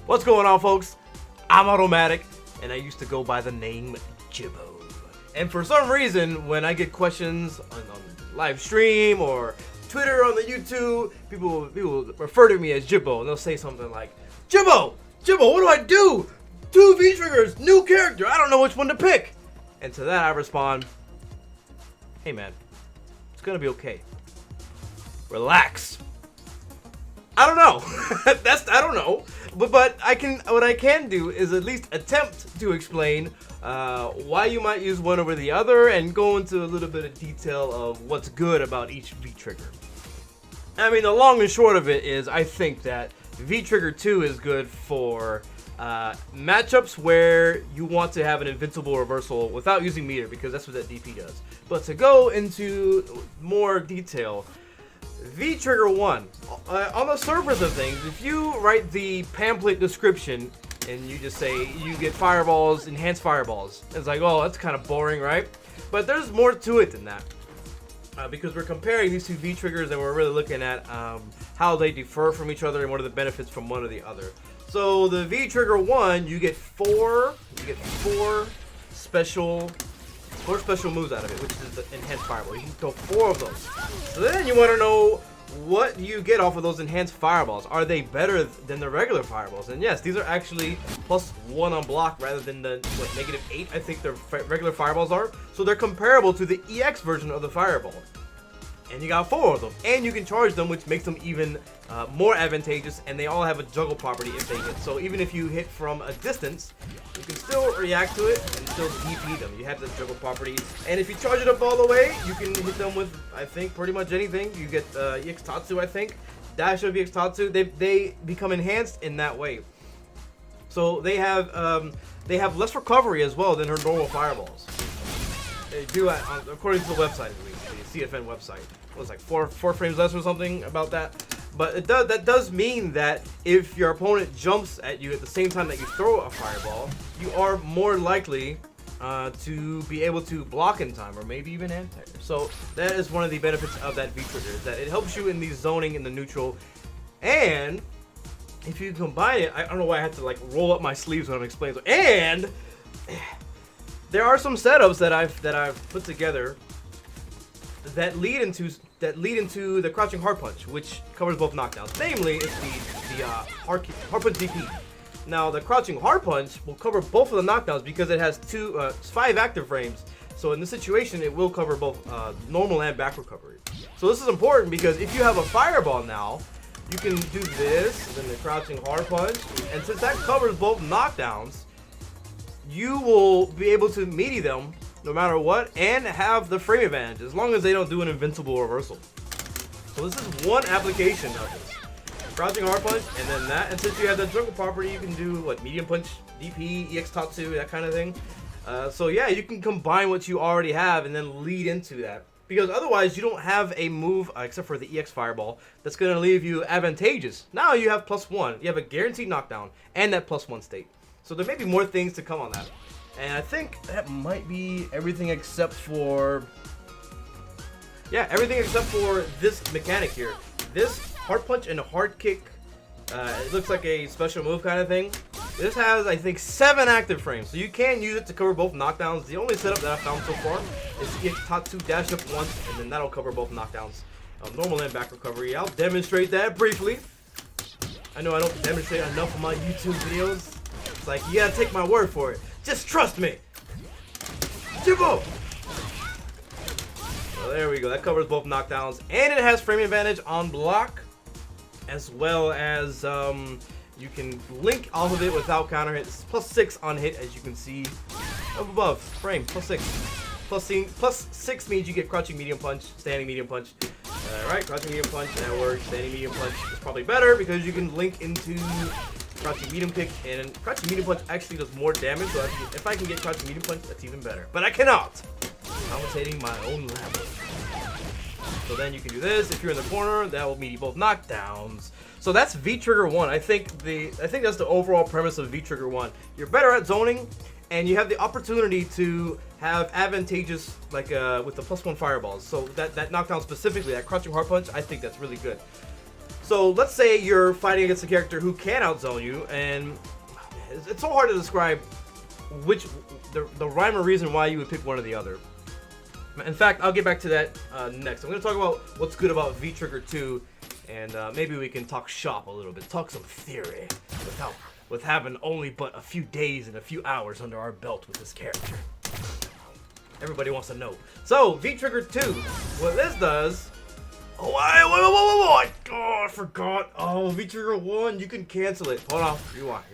What's going on, folks? I'm AutoMattock, and I used to go by the name JiBbo. And for some reason, when I get questions on live stream or Twitter on the YouTube, people refer to me as JiBbo, and they'll say something like, JiBbo, what do I do? 2 V-triggers, new character, I don't know which one to pick. And to that I respond, hey man, it's gonna be okay. Relax. I don't know. I don't know. But what I can do is at least attempt to explain why you might use one over the other and go into a little bit of detail of what's good about each V-trigger. I mean, the long and short of it is I think that V-trigger 2 is good for matchups where you want to have an invincible reversal without using meter, because that's what that DP does. But to go into more detail, V-trigger 1, on the surface of things, if you write the pamphlet description and you just say you get fireballs, enhanced fireballs, it's like, oh, that's kind of boring, right? But there's more to it than that, because we're comparing these 2 V-triggers and we're really looking at how they differ from each other and what are the benefits from one or the other. So the V-trigger 1, you get four special moves out of it, which is the enhanced fireball. You can throw 4 of those. So then you want to know, what do you get off of those enhanced fireballs? Are they better than the regular fireballs? And yes, these are actually +1 on block rather than the -8 I think the regular fireballs are. So they're comparable to the EX version of the fireball. And you got 4 of them, and you can charge them, which makes them even more advantageous, and they all have a juggle property if they hit. So even if you hit from a distance, you can still react to it and still DP them. You have the juggle property, and if you charge it up all the way, you can hit them with, I think, pretty much anything. You get EX Tatsu, I think, dash of EX Tatsu. They become enhanced in that way. So they have less recovery as well than her normal fireballs. They do, according to the website at least, the CFN website. It was like 4 frames less or something about that. But that does mean that if your opponent jumps at you at the same time that you throw a fireball, you are more likely to be able to block in time, or maybe even anti-air. So that is one of the benefits of that V-trigger, is that it helps you in the zoning in the neutral. And if you combine it, I don't know why I had to like roll up my sleeves when I'm explaining. And there are some setups that I've put together that lead into the crouching hard punch, which covers both knockdowns. Namely, it's the hard punch DP. Now, the crouching hard punch will cover both of the knockdowns because it has 5 active frames. So in this situation, it will cover both normal and back recovery. So this is important because if you have a fireball now, you can do this, and then the crouching hard punch, and since that covers both knockdowns, you will be able to meaty them no matter what, and have the frame advantage, as long as they don't do an invincible reversal. So this is one application of this. Crouching hard punch, and then that, and since you have the juggle property, you can do, what, medium punch, DP, EX Tatsu, that kind of thing. So yeah, you can combine what you already have and then lead into that. Because otherwise, you don't have a move, except for the EX Fireball, that's going to leave you advantageous. Now you have +1. You have a guaranteed knockdown, and that +1 state. So there may be more things to come on that. And I think that might be everything except for... yeah, everything except for this mechanic here. This hard punch and hard kick, it looks like a special move kind of thing. This has, I think, 7 active frames, so you can use it to cover both knockdowns. The only setup that I've found so far is EX Tatsu dash up once, and then that'll cover both knockdowns. Normal and back recovery. I'll demonstrate that briefly. I know I don't demonstrate enough of my YouTube videos. It's like, you gotta take my word for it. Just trust me! JiBbo! So there we go, that covers both knockdowns, and it has frame advantage on block, as well as you can link off of it without counter hit. It's +6 on hit, as you can see up above. Frame, +6. +6 means you get crouching medium punch, standing medium punch. Alright, crouching medium punch, that works. Standing medium punch is probably better because you can link into crouching medium kick, and crouching medium punch actually does more damage, so if I can get crouching medium punch, that's even better. But I cannot! I'm commentating my own lab. So then you can do this. If you're in the corner, that will meet both knockdowns. So that's V-trigger 1. I think that's the overall premise of V-trigger 1. You're better at zoning, and you have the opportunity to have advantageous, like with the +1 fireballs. So that knockdown specifically, that crouching hard punch, I think that's really good. So let's say you're fighting against a character who can outzone you, and it's so hard to describe the rhyme or reason why you would pick one or the other. In fact, I'll get back to that next. I'm going to talk about what's good about V-Trigger 2, and maybe we can talk shop a little bit, talk some theory, with having only but a few days and a few hours under our belt with this character. Everybody wants to know. So, V-Trigger 2, what this does... Oh, wait, oh, I forgot. Oh, V-Trigger 1, you can cancel it. Hold on, rewind.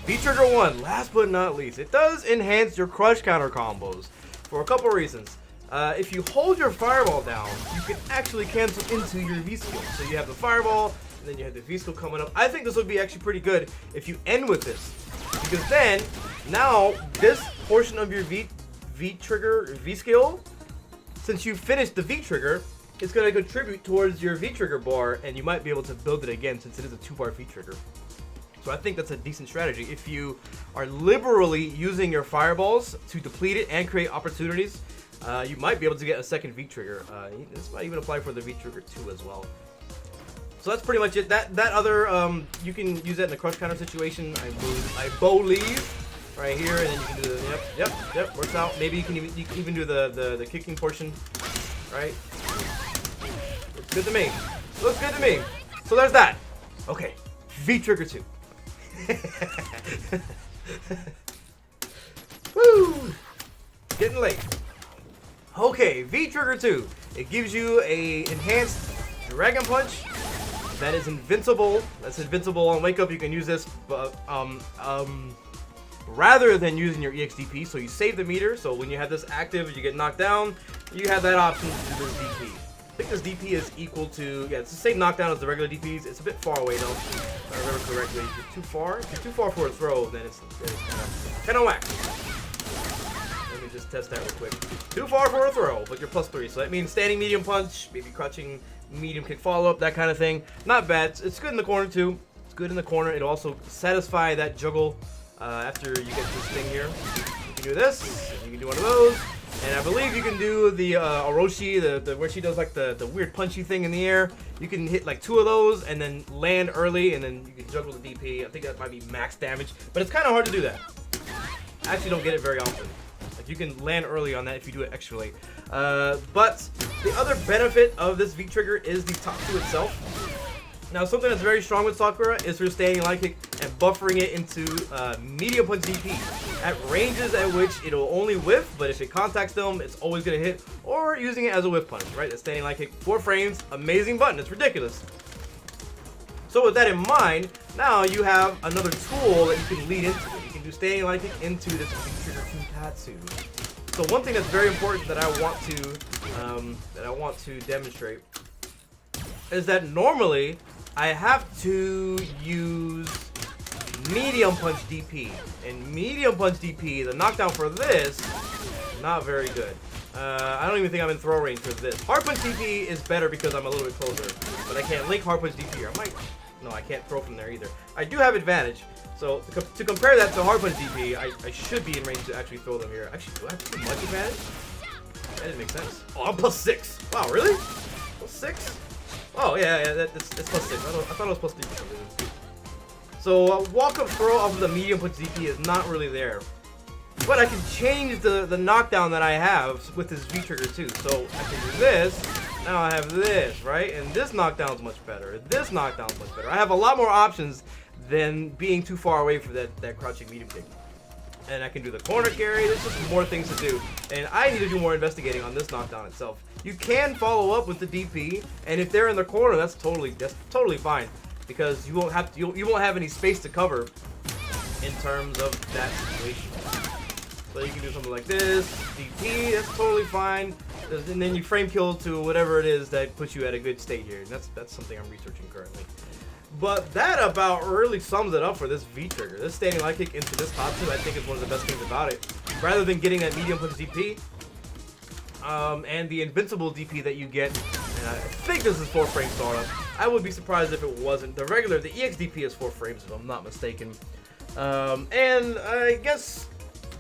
V-Trigger 1, last but not least, it does enhance your crush counter combos for a couple reasons. If you hold your fireball down, you can actually cancel into your V-skill. So you have the fireball, and then you have the V-skill coming up. I think this would be actually pretty good if you end with this. Because then, now, this portion of your V-Trigger, V-skill, since you finished the V-Trigger, it's going to contribute towards your V-Trigger bar, and you might be able to build it again since it is a 2-bar V-Trigger. So I think that's a decent strategy. If you are liberally using your fireballs to deplete it and create opportunities, you might be able to get a second V-Trigger. This might even apply for the V-Trigger 2 as well. So that's pretty much it. That other, you can use that in a crush counter situation, I believe. Right here, and then you can do the, yep, works out. Maybe you can even do the kicking portion, right? Looks good to me. Looks good to me. So there's that. Okay, V-Trigger 2. Woo! Getting late. Okay, V-Trigger 2. It gives you a enhanced Dragon Punch that is invincible. That's invincible on Wake Up. You can use this, rather than using your EXDP, so you save the meter. So when you have this active, you get knocked down, you have that option to do this DP. I think this DP is equal to, yeah, it's the same knockdown as the regular DPs. It's a bit far away though, if I remember correctly. If you're too far for a throw, then it's kind of whack. Let me just test that real quick. Too far for a throw, but you're +3. So that means standing medium punch, maybe crouching medium kick follow-up, that kind of thing. Not bad. It's good in the corner too. It's good in the corner. It'll also satisfy that juggle after you get this thing here. You can do this, and you can do one of those. And I believe you can do the Orochi, where she does like the weird punchy thing in the air. You can hit like 2 of those and then land early, and then you can juggle the DP. I think that might be max damage, but it's kind of hard to do that. I actually don't get it very often. Like you can land early on that if you do it extra late. But the other benefit of this V-Trigger is the top 2 itself. Now, something that's very strong with Sakura is her standing light kick and buffering it into medium punch DP at ranges at which it'll only whiff, but if it contacts them, it's always going to hit, or using it as a whiff punch, right? The standing light kick, 4 frames, amazing button. It's ridiculous. So with that in mind, now you have another tool that you can lead into it. You can do standing light kick into this V-Trigger Tatsu. So one thing that's very important that I want to demonstrate is that normally I have to use medium punch DP, and medium punch DP, the knockdown for this, not very good. I don't even think I'm in throw range for this. Hard punch DP is better because I'm a little bit closer, but I can't link hard punch DP here. No, I can't throw from there either. I do have advantage, so to compare that to hard punch DP, I should be in range to actually throw them here. Actually, do I have too much advantage? That didn't make sense. Oh, I'm +6. Wow, really? +6? Oh, yeah, it's +6. I thought it was +3 for some reason. So, walk-up throw off of the medium punch DP is not really there. But I can change the knockdown that I have with this V-Trigger too. So, I can do this. Now I have this, right? And this knockdown's much better. This knockdown's much better. I have a lot more options than being too far away from that crouching medium kick. And I can do the corner carry. There's just more things to do. And I need to do more investigating on this knockdown itself. You can follow up with the DP, and if they're in the corner, that's totally fine, because you won't have any space to cover in terms of that situation. So you can do something like this, DP, that's totally fine, and then you frame kill to whatever it is that puts you at a good state here. And that's something I'm researching currently. But that about really sums it up for this V-Trigger. This standing light kick into this Tatsu, I think, is one of the best things about it. Rather than getting that medium punch DP, and the invincible DP that you get, and I think this is 4 frame startup. I would be surprised if it wasn't. The EX DP is 4 frames if I'm not mistaken. And I guess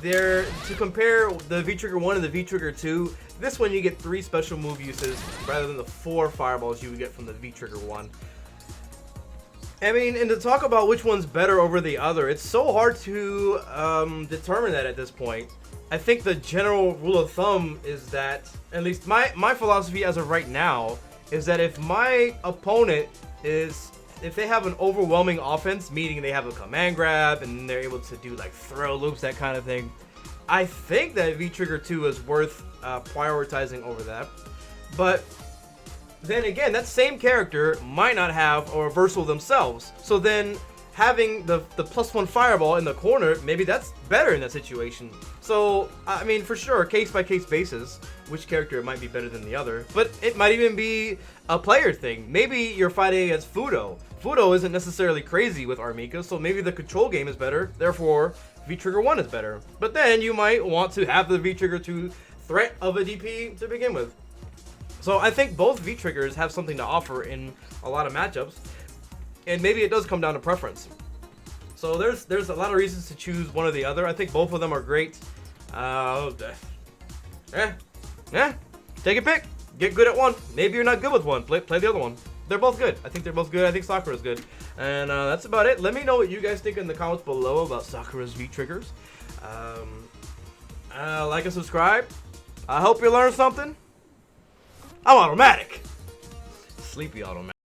to compare the V-Trigger 1 and the V-Trigger 2, this one you get 3 special move uses rather than the 4 fireballs you would get from the V-Trigger 1. I mean, and to talk about which one's better over the other, it's so hard to determine that at this point. I think the general rule of thumb is that, at least my philosophy as of right now, is that if my opponent if they have an overwhelming offense, meaning they have a command grab and they're able to do like throw loops, that kind of thing, I think that V-Trigger 2 is worth prioritizing over that. But then again, that same character might not have a reversal themselves. So then having the +1 fireball in the corner, maybe that's better in that situation. So, I mean, for sure, case-by-case basis, which character might be better than the other. But it might even be a player thing. Maybe you're fighting against Fudo. Fudo isn't necessarily crazy with Armika, so maybe the control game is better. Therefore, V-Trigger 1 is better. But then you might want to have the V-Trigger 2 threat of a DP to begin with. So I think both V-Triggers have something to offer in a lot of matchups. And maybe it does come down to preference. So there's a lot of reasons to choose one or the other. I think both of them are great. Take a pick. Get good at one. Maybe you're not good with one. Play the other one. They're both good. I think they're both good. I think Sakura's good. And that's about it. Let me know what you guys think in the comments below about Sakura's V-Triggers. Like and subscribe. I hope you learned something. I'm AutoMattock. Sleepy AutoMattock.